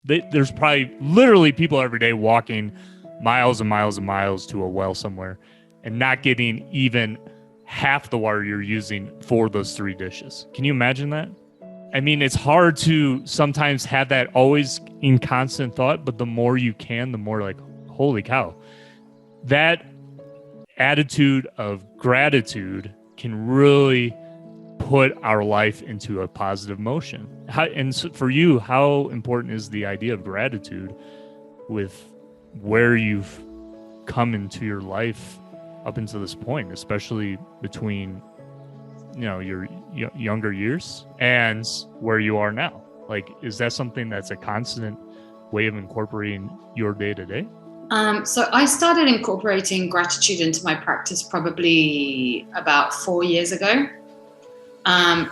There's probably literally people every day walking miles and miles and miles to a well somewhere and not getting even half the water you're using for those 3 dishes. Can you imagine that? I mean, it's hard to sometimes have that always in constant thought, but the more you can, the more like, holy cow, that attitude of gratitude can really put our life into a positive motion. And so for you, how important is the idea of gratitude with where you've come into your life up until this point, especially between, your younger years and where you are now? Like, is that something that's a constant way of incorporating your day to day? So I started incorporating gratitude into my practice probably about 4 years ago.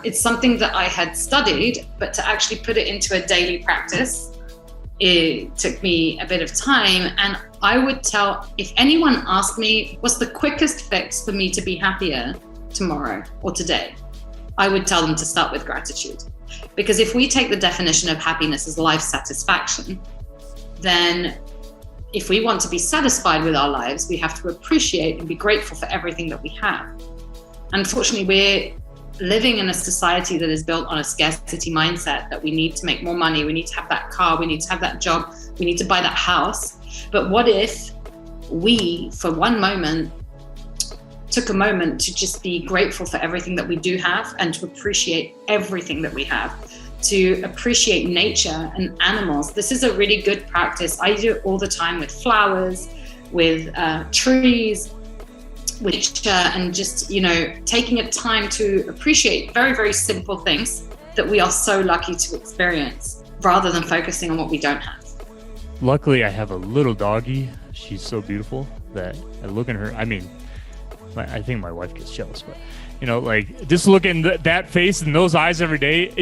It's something that I had studied, but to actually put it into a daily practice, it took me a bit of time. And I would tell, if anyone asked me, what's the quickest fix for me to be happier tomorrow or today, I would tell them to start with gratitude. Because if we take the definition of happiness as life satisfaction, then if we want to be satisfied with our lives, we have to appreciate and be grateful for everything that we have. Unfortunately, we're living in a society that is built on a scarcity mindset, that we need to make more money, we need to have that car, we need to have that job, we need to buy that house. But what if we, for one moment, took a moment to just be grateful for everything that we do have and to appreciate everything that we have, to appreciate nature and animals. This is a really good practice. I do it all the time with flowers, with trees, with nature, and just, taking a time to appreciate very, very simple things that we are so lucky to experience, rather than focusing on what we don't have. Luckily, I have a little doggy. She's so beautiful that I look at her. I mean, I think my wife gets jealous, but just looking at that face and those eyes every day,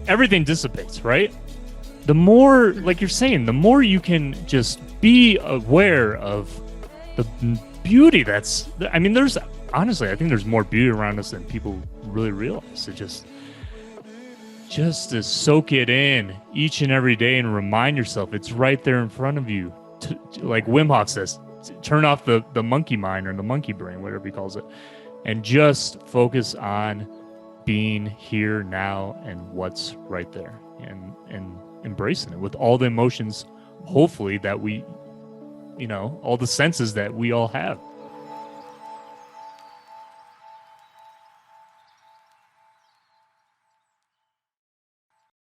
everything dissipates, right? The more, like you're saying, the more you can just be aware of the beauty there's honestly, I think there's more beauty around us than people really realize. It just to soak it in each and every day and remind yourself it's right there in front of you. Like Wim Hof says, turn off the monkey mind or the monkey brain, whatever he calls it, and just focus on being here now and what's right there, and embracing it with all the emotions, hopefully, that we, all the senses that we all have.